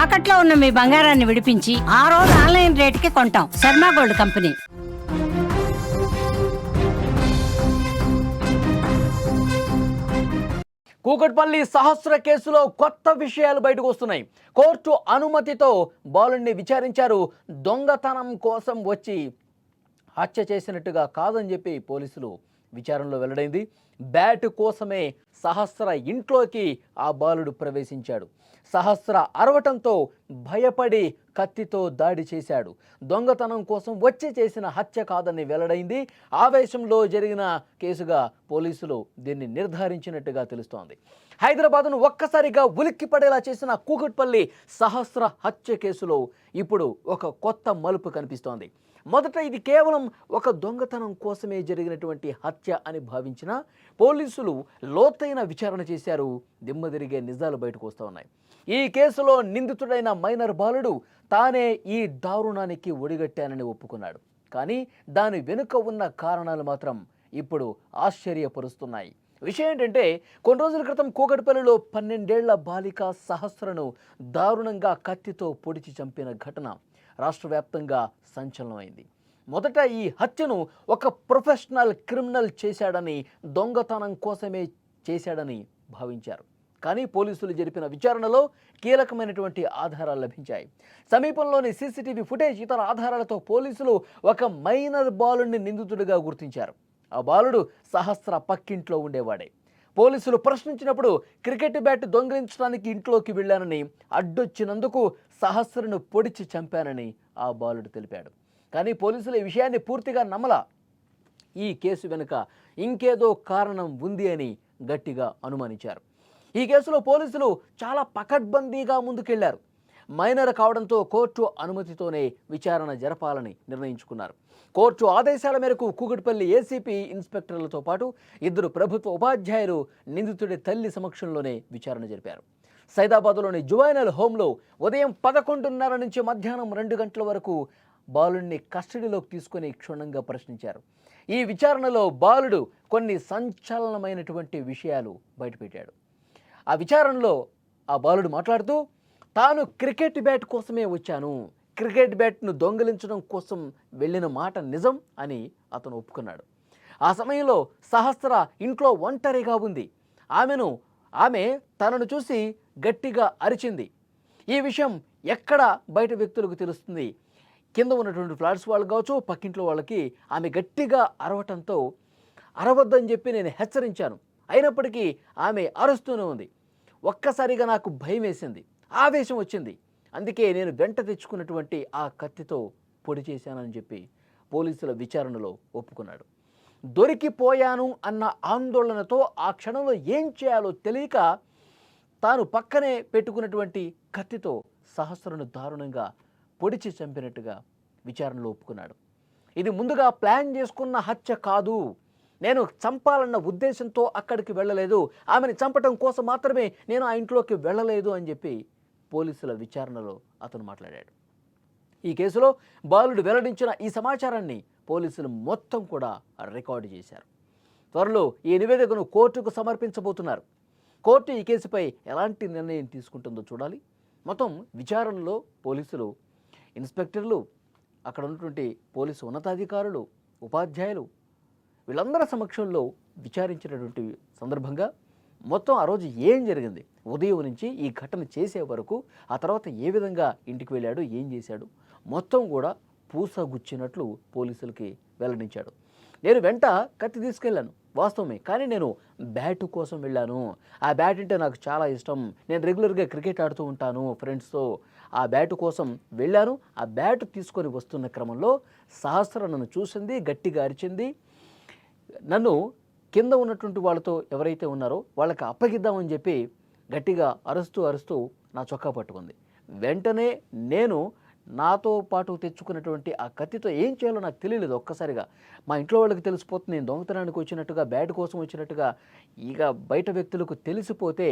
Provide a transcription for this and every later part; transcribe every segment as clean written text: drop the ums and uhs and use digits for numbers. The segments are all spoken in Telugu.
తాకట్లో ఉన్న మీ బంగారాన్ని విడిపించి ఆ రోజు ఆన్లైన్ రేటుకి కొంటాం. Sharma gold company. కూకట్పల్లి సహస్ర కేసులో కొత్త విషయాలు బయటకు వస్తున్నాయి. కోర్టు అనుమతితో బాలుడిని విచారించారు. దొంగతనం కోసం వచ్చి హత్య చేసినట్టుగా కాదని చెప్పి పోలీసులు విచారణలో వెల్లడైంది. బ్యాట్ కోసమే సహస్ర ఇంట్లోకి ఆ బాలుడు ప్రవేశించాడు. సహస్ర అరవటంతో భయపడి కత్తితో దాడి చేశాడు. దొంగతనం కోసం వచ్చి చేసిన హత్య కాదని వెల్లడైంది. ఆవేశంలో జరిగిన కేసుగా పోలీసులు దీన్ని నిర్ధారించినట్టుగా తెలుస్తోంది. హైదరాబాద్ను ఒక్కసారిగా ఉలిక్కిపడేలా చేసిన కూకట్పల్లి సహస్ర హత్య కేసులో ఇప్పుడు ఒక కొత్త మలుపు కనిపిస్తోంది. మొదట ఇది కేవలం ఒక దొంగతనం కోసమే జరిగినటువంటి హత్య అని భావించిన పోలీసులు లోతైన విచారణ చేశారు. దిమ్మదిరిగే నిజాలు బయటకు వస్తూ ఉన్నాయి. ఈ కేసులో నిందితుడైన మైనర్ బాలుడు తానే ఈ దారుణానికి ఒడిగట్టానని ఒప్పుకున్నాడు. కానీ దాని వెనుక ఉన్న కారణాలు మాత్రం ఇప్పుడు ఆశ్చర్యపరుస్తున్నాయి. విషయం ఏంటంటే, కొన్ని రోజుల క్రితం కూకట్పల్లిలో 12 ఏళ్ల బాలిక సహస్రను దారుణంగా కత్తితో పొడిచి చంపిన ఘటన రాష్ట్ర వ్యాప్తంగా సంచలనమైంది. మొదట ఈ హత్యను ఒక ప్రొఫెషనల్ క్రిమినల్ చేశాడని, దొంగతనం కోసమే చేశాడని భావించారు. కానీ పోలీసులు జరిపిన విచారణలో కీలకమైనటువంటి ఆధారాలు లభించాయి. సమీపంలోని సీసీటీవీ ఫుటేజ్, ఇతర ఆధారాలతో పోలీసులు ఒక మైనర్ బాలుడిని నిందితుడిగా గుర్తించారు. ఆ బాలుడు సహస్ర పక్కింట్లో ఉండేవాడే. పోలీసులు ప్రశ్నించినప్పుడు క్రికెట్ బ్యాట్ దొంగిలించడానికి ఇంట్లోకి వెళ్ళానని, అడ్డొచ్చినందుకు సహస్రను పొడిచి చంపానని ఆ బాలుడు తెలిపాడు. కానీ పోలీసులు ఈ విషయాన్ని పూర్తిగా నమ్మలా. ఈ కేసు వెనుక ఇంకేదో కారణం ఉంది అని గట్టిగా అనుమానించారు. ఈ కేసులో పోలీసులు చాలా పకడ్బందీగా ముందుకెళ్లారు. మైనర్ కావడంతో కోర్టు అనుమతితోనే విచారణ జరపాలని నిర్ణయించుకున్నారు. కోర్టు ఆదేశాల మేరకు కూకట్పల్లి ఏసీపీ ఇన్స్పెక్టర్లతో పాటు 2 ప్రభుత్వ ఉపాధ్యాయులు నిందితుడి తల్లి సమక్షంలోనే విచారణ జరిపారు. సైదాబాద్లోని జువైనల్ హోంలో ఉదయం 11:30 నుంచి మధ్యాహ్నం 2 గంటల వరకు బాలుడిని కస్టడీలోకి తీసుకుని క్షుణ్ణంగా ప్రశ్నించారు. ఈ విచారణలో బాలుడు కొన్ని సంచలనమైనటువంటి విషయాలు బయటపెట్టాడు. ఆ విచారణలో ఆ బాలుడు మాట్లాడుతూ, తాను క్రికెట్ బ్యాట్ కోసమే వచ్చాను, క్రికెట్ బ్యాట్ను దొంగిలించడం కోసం వెళ్ళిన మాట నిజం అని అతను ఒప్పుకున్నాడు. ఆ సమయంలో సహస్ర ఇంట్లో ఒంటరిగా ఉంది. ఆమె తనను చూసి గట్టిగా అరిచింది. ఈ విషయం ఎక్కడ బయట వ్యక్తులకు తెలుస్తుంది? కింద ఉన్నటువంటి ఫ్లాట్స్ వాళ్ళు కావచ్చు, పక్కింట్లో వాళ్ళకి ఆమె గట్టిగా అరవటంతో అరవద్దని చెప్పి నేను హెచ్చరించాను. అయినప్పటికీ ఆమె అరుస్తూనే ఉంది. ఒక్కసారిగా నాకు భయం వేసింది, ఆవేశం వచ్చింది. అందుకే నేను వెంట తెచ్చుకున్నటువంటి ఆ కత్తితో పొడి చేశానని చెప్పి పోలీసుల విచారణలో ఒప్పుకున్నాడు. దొరికిపోయాను అన్న ఆందోళనతో ఆ క్షణంలో ఏం చేయాలో తెలియక తాను పక్కనే పెట్టుకున్నటువంటి కత్తితో సహస్రను దారుణంగా పొడిచి చంపినట్టుగా విచారణలో ఒప్పుకున్నాడు. ఇది ముందుగా ప్లాన్ చేసుకున్న హత్య కాదు, నేను చంపాలన్న ఉద్దేశంతో అక్కడికి వెళ్ళలేదు, ఆమెను చంపటం కోసం మాత్రమే నేను ఆ ఇంట్లోకి వెళ్ళలేదు అని చెప్పి పోలీసుల విచారణలో అతను మాట్లాడాడు. ఈ కేసులో బాలుడు వెల్లడించిన ఈ సమాచారాన్ని పోలీసులు మొత్తం కూడా రికార్డు చేశారు. త్వరలో ఈ నివేదికను కోర్టుకు సమర్పించబోతున్నారు. కోర్టు ఈ కేసుపై ఎలాంటి నిర్ణయం తీసుకుంటుందో చూడాలి. మొత్తం విచారణలో పోలీసులు, ఇన్స్పెక్టర్లు, అక్కడ ఉన్నటువంటి పోలీసు ఉన్నతాధికారులు, ఉపాధ్యాయులు వీళ్ళందరి సమక్షంలో విచారించినటువంటి సందర్భంగా మొత్తం ఆ రోజు ఏం జరిగింది, ఉదయం నుంచి ఈ ఘటన చేసే వరకు, ఆ తర్వాత ఏ విధంగా ఇంటికి వెళ్ళాడు, ఏం చేశాడు, మొత్తం కూడా పూసగుచ్చినట్లు పోలీసులకి వెల్లడించాడు. నేను వెంట కత్తి తీసుకెళ్ళాను వాస్తవమే, కానీ నేను బ్యాట్ కోసం వెళ్ళాను. ఆ బ్యాట్ అంటే నాకు చాలా ఇష్టం, నేను రెగ్యులర్గా క్రికెట్ ఆడుతూ ఉంటాను ఫ్రెండ్స్తో. ఆ బ్యాట్ కోసం వెళ్ళాను. ఆ బ్యాట్ తీసుకొని వస్తున్న క్రమంలో సహస్ర నన్ను చూసింది, గట్టిగా అరిచింది. నన్ను కింద ఉన్నటువంటి వాళ్ళతో ఎవరైతే ఉన్నారో వాళ్ళకి అప్పగిద్దామని చెప్పి గట్టిగా అరుస్తూ నా చొక్కా పట్టుకుంది. వెంటనే నేను నాతో పాటు తెచ్చుకున్నటువంటి ఆ కత్తితో ఏం చేయాలో నాకు తెలియలేదు. ఒక్కసారిగా మా ఇంట్లో వాళ్ళకి తెలిసిపోతుంది నేను దొంగతనానికి వచ్చినట్టుగా, బ్యాట్ కోసం వచ్చినట్టుగా. ఇక బయట వ్యక్తులకు తెలిసిపోతే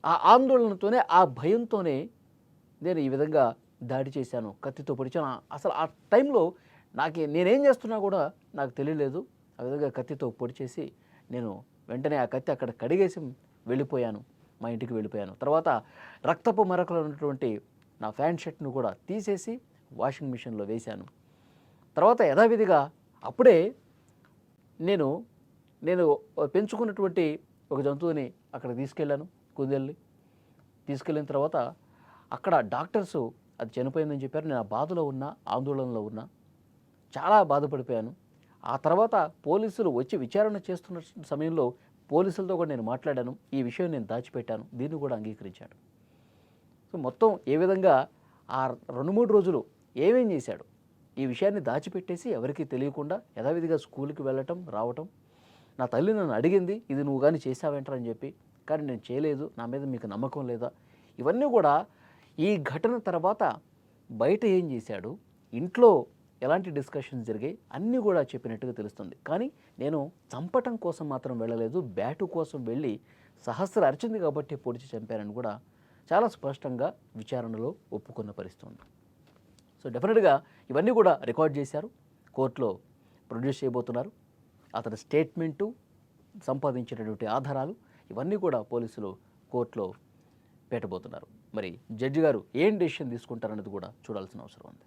ఆ ఆందోళనతోనే, ఆ భయంతోనే నేను ఈ విధంగా దాడి చేశాను, కత్తితో పొడిచాను. అసలు ఆ టైంలో నేనేం చేస్తున్నా కూడా నాకు తెలియలేదు. ఆ విధంగా కత్తితో పొడి చేసి నేను వెంటనే ఆ కత్తి అక్కడ కడిగేసి వెళ్ళిపోయాను. మా ఇంటికి వెళ్ళిపోయాను. తర్వాత రక్తపు మరకలు ఉన్నటువంటి నా ప్యాంట్ షర్ట్ను కూడా తీసేసి వాషింగ్ మిషన్లో వేశాను. తర్వాత యథావిధిగా అప్పుడే నేను నేను పెంచుకున్నటువంటి ఒక జంతువుని అక్కడ తీసుకెళ్ళాను, కుందేల్ని. తీసుకెళ్ళిన తర్వాత అక్కడ డాక్టర్సు అది చనిపోయిందని చెప్పారు. నేను ఆ బాధలో ఉన్నా, ఆందోళనలో ఉన్నా, చాలా బాధపడిపోయాను. ఆ తర్వాత పోలీసులు వచ్చి విచారణ చేస్తున్న సమయంలో పోలీసులతో కూడా నేను మాట్లాడాను. ఈ విషయం నేను దాచిపెట్టాను, దీన్ని కూడా అంగీకరించాడు. సో మొత్తం ఏ విధంగా ఆ 2-3 రోజులు ఏమేం చేశాడు, ఈ విషయాన్ని దాచిపెట్టేసి ఎవరికీ తెలియకుండా యథావిధిగా స్కూల్కి వెళ్ళటం, రావటం. నా తల్లి నన్ను అడిగింది, ఇది నువ్వు కానీ చేసావేంటరా అని చెప్పి. కానీ నేను చేయలేదు, నా మీద మీకు నమ్మకం లేదా? ఇవన్నీ కూడా ఈ ఘటన తర్వాత బయట ఏం చేశాడు, ఇంట్లో ఎలాంటి డిస్కషన్స్ జరిగాయి అన్నీ కూడా చెప్పినట్టుగా తెలుస్తుంది. కానీ నేను చంపటం కోసం మాత్రం వెళ్ళలేదు, బ్యాటు కోసం వెళ్ళి సహస్ర అరిచింది కాబట్టి పొడిచి చంపానని కూడా చాలా స్పష్టంగా విచారణలో ఒప్పుకున్న పరిస్థితి ఉంది. సో డెఫినెట్గా ఇవన్నీ కూడా రికార్డ్ చేశారు, కోర్టులో ప్రొడ్యూస్ చేయబోతున్నారు. అతని స్టేట్మెంటు, సంపాదించినటువంటి ఆధారాలు ఇవన్నీ కూడా పోలీసులు కోర్టులో పెట్టబోతున్నారు. మరి జడ్జి గారు ఏం డెసిషన్ తీసుకుంటారనేది కూడా చూడాల్సిన అవసరం ఉంది.